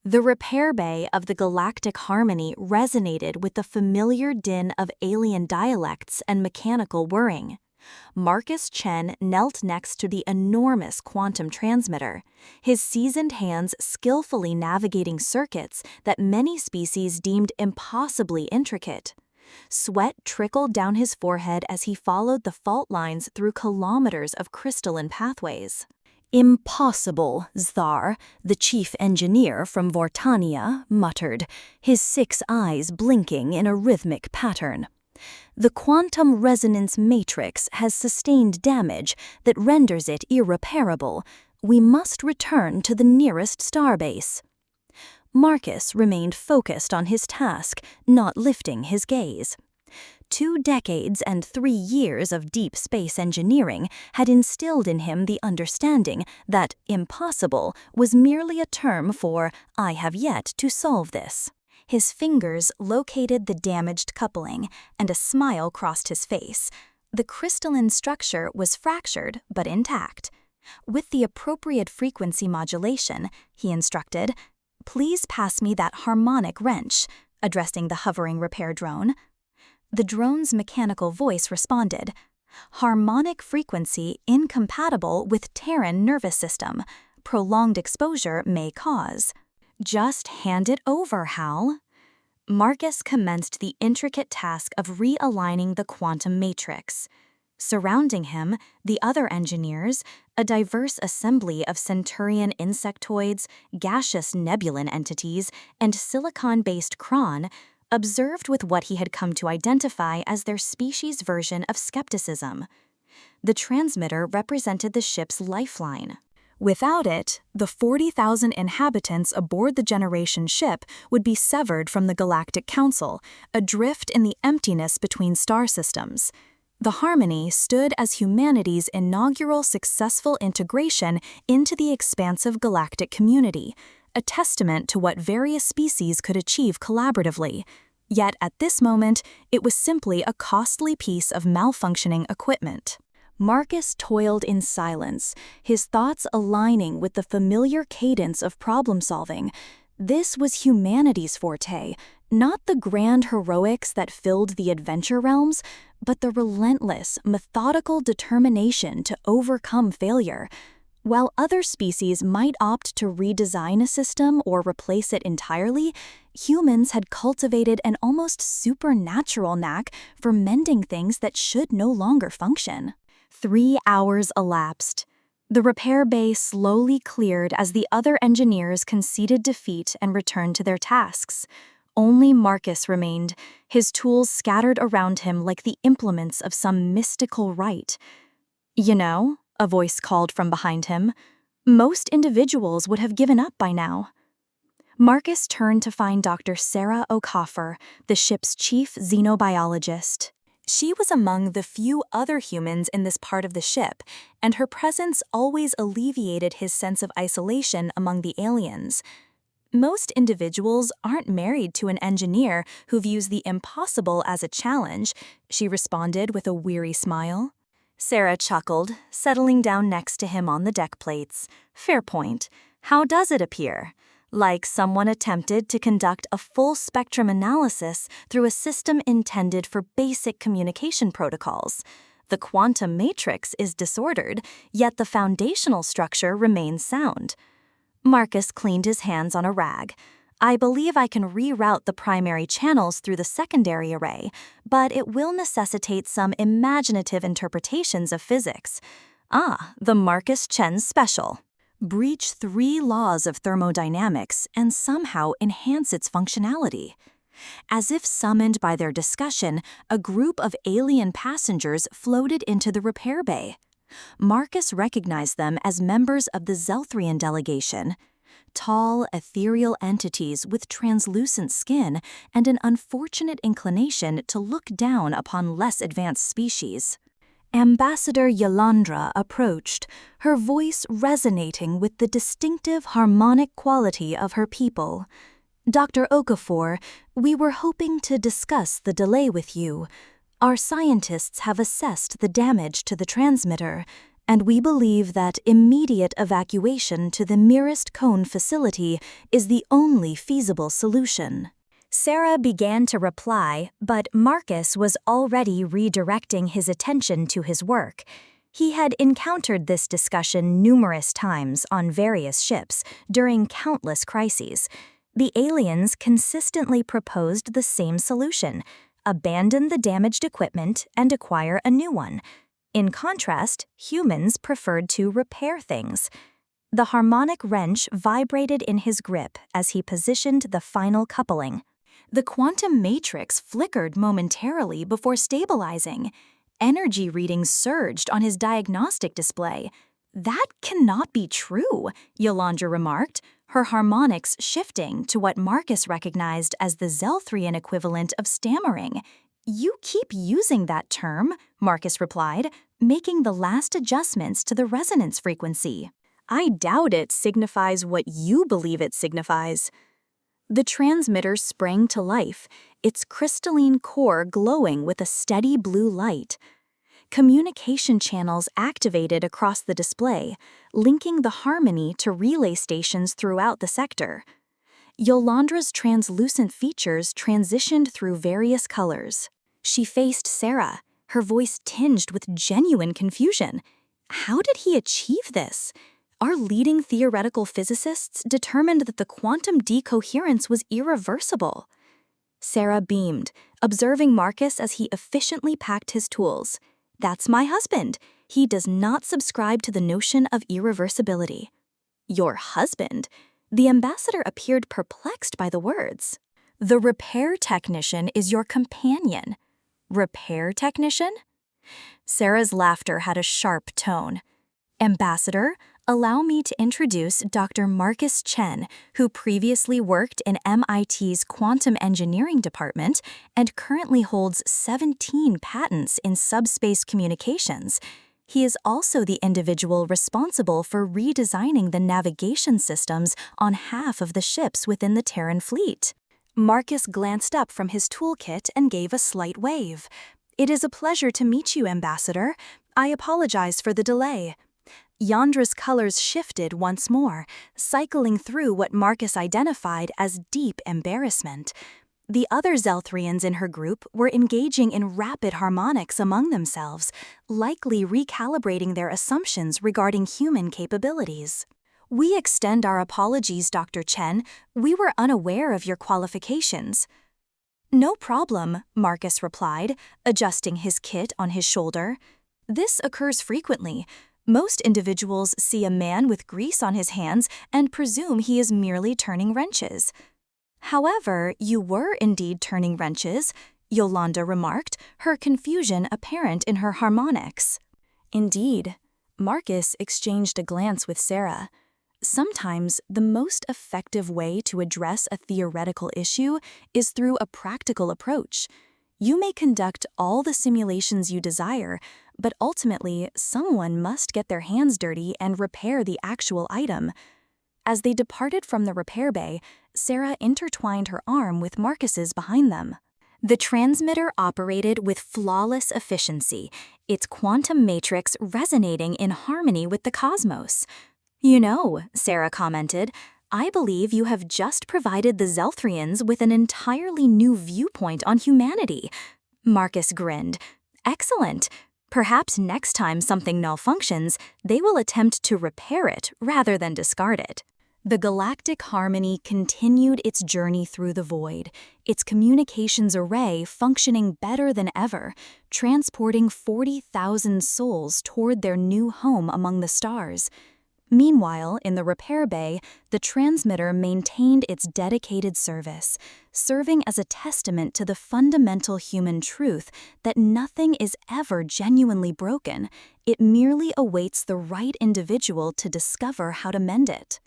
The repair bay of the galactic harmony resonated with the familiar din of alien dialects and mechanical whirring. Marcus Chen knelt next to the enormous quantum transmitter, his seasoned hands skillfully navigating circuits that many species deemed impossibly intricate. Sweat trickled down his forehead as he followed the fault lines through kilometers of crystalline pathways. "Impossible, Zdar," the chief engineer from Vortania muttered, his 6 eyes blinking in a rhythmic pattern. "The quantum resonance matrix has sustained damage that renders it irreparable. We must return to the nearest starbase." Marcus remained focused on his task, not lifting his gaze. 2 decades and 3 years of deep space engineering had instilled in him the understanding that impossible was merely a term for "I have yet to solve this." His fingers located the damaged coupling, and a smile crossed his face. The crystalline structure was fractured but intact. With the appropriate frequency modulation, he instructed, "Please pass me that harmonic wrench," addressing the hovering repair drone. The drone's mechanical voice responded, "Harmonic frequency incompatible with Terran nervous system. Prolonged exposure may cause." "Just hand it over, Hal." Marcus commenced the intricate task of realigning the quantum matrix. Surrounding him, the other engineers, a diverse assembly of centurion insectoids, gaseous nebulan entities, and silicon-based Kron, observed with what he had come to identify as their species' version of skepticism. The transmitter represented the ship's lifeline. Without it, the 40,000 inhabitants aboard the Generation ship would be severed from the Galactic Council, adrift in the emptiness between star systems. The Harmony stood as humanity's inaugural successful integration into the expansive galactic community, a testament to what various species could achieve collaboratively. Yet at this moment, it was simply a costly piece of malfunctioning equipment. Marcus toiled in silence, his thoughts aligning with the familiar cadence of problem-solving. This was humanity's forte, not the grand heroics that filled the adventure realms, but the relentless, methodical determination to overcome failure. While other species might opt to redesign a system or replace it entirely, humans had cultivated an almost supernatural knack for mending things that should no longer function. 3 hours elapsed. The repair bay slowly cleared as the other engineers conceded defeat and returned to their tasks. Only Marcus remained, his tools scattered around him like the implements of some mystical rite. "You know," a voice called from behind him, "most individuals would have given up by now." Marcus turned to find Dr. Sarah O'Coffer, the ship's chief xenobiologist. She was among the few other humans in this part of the ship, and her presence always alleviated his sense of isolation among the aliens. "Most individuals aren't married to an engineer who views the impossible as a challenge," she responded with a weary smile. Sarah chuckled, settling down next to him on the deck plates. "Fair point. How does it appear? Like someone attempted to conduct a full-spectrum analysis through a system intended for basic communication protocols. The quantum matrix is disordered, yet the foundational structure remains sound." Marcus cleaned his hands on a rag. "I believe I can reroute the primary channels through the secondary array, but it will necessitate some imaginative interpretations of physics. Ah, the Marcus Chen special. Breach 3 laws of thermodynamics and somehow enhance its functionality." As if summoned by their discussion, a group of alien passengers floated into the repair bay. Marcus recognized them as members of the Zelthrian delegation. Tall, ethereal entities with translucent skin and an unfortunate inclination to look down upon less advanced species. Ambassador Yalandra approached, her voice resonating with the distinctive harmonic quality of her people. "Dr. Okafor, we were hoping to discuss the delay with you. Our scientists have assessed the damage to the transmitter, and we believe that immediate evacuation to the nearest cone facility is the only feasible solution." Sarah began to reply, but Marcus was already redirecting his attention to his work. He had encountered this discussion numerous times on various ships during countless crises. The aliens consistently proposed the same solution: abandon the damaged equipment and acquire a new one. In contrast, humans preferred to repair things. The harmonic wrench vibrated in his grip as he positioned the final coupling. The quantum matrix flickered momentarily before stabilizing. Energy readings surged on his diagnostic display. "That cannot be true," Yolanda remarked, her harmonics shifting to what Marcus recognized as the Zelthrian equivalent of stammering. "You keep using that term," Marcus replied, making the last adjustments to the resonance frequency. "I doubt it signifies what you believe it signifies." The transmitter sprang to life, its crystalline core glowing with a steady blue light. Communication channels activated across the display, linking the harmony to relay stations throughout the sector. Yolandra's translucent features transitioned through various colors. She faced Sarah, her voice tinged with genuine confusion. How did he achieve this? Our leading theoretical physicists determined that the quantum decoherence was irreversible. Sarah beamed, observing Marcus as he efficiently packed his tools. "That's my husband. He does not subscribe to the notion of irreversibility." "Your husband?" The ambassador appeared perplexed by the words. "The repair technician is your companion." "Repair technician?" Sarah's laughter had a sharp tone. "Ambassador, allow me to introduce Dr. Marcus Chen, who previously worked in MIT's quantum engineering department and currently holds 17 patents in subspace communications. He is also the individual responsible for redesigning the navigation systems on half of the ships within the Terran fleet." Marcus glanced up from his toolkit and gave a slight wave. "It is a pleasure to meet you, Ambassador. I apologize for the delay." Yandra's colors shifted once more, cycling through what Marcus identified as deep embarrassment. The other Zelthrians in her group were engaging in rapid harmonics among themselves, likely recalibrating their assumptions regarding human capabilities. "We extend our apologies, Dr. Chen. We were unaware of your qualifications." "No problem," Marcus replied, adjusting his kit on his shoulder. "This occurs frequently. Most individuals see a man with grease on his hands and presume he is merely turning wrenches." "However, you were indeed turning wrenches," Yolanda remarked, her confusion apparent in her harmonics. "Indeed." Marcus exchanged a glance with Sarah. Sometimes the most effective way to address a theoretical issue is through a practical approach. You may conduct all the simulations you desire, but ultimately someone must get their hands dirty and repair the actual item. As they departed from the repair bay, Sarah intertwined her arm with Marcus's behind them. The transmitter operated with flawless efficiency, its quantum matrix resonating in harmony with the cosmos. "You know," Sarah commented, "I believe you have just provided the Zelthrians with an entirely new viewpoint on humanity." Marcus grinned. "Excellent. Perhaps next time something malfunctions, they will attempt to repair it rather than discard it." The galactic harmony continued its journey through the void, its communications array functioning better than ever, transporting 40,000 souls toward their new home among the stars. Meanwhile, in the repair bay, the transmitter maintained its dedicated service, serving as a testament to the fundamental human truth that nothing is ever genuinely broken. It merely awaits the right individual to discover how to mend it.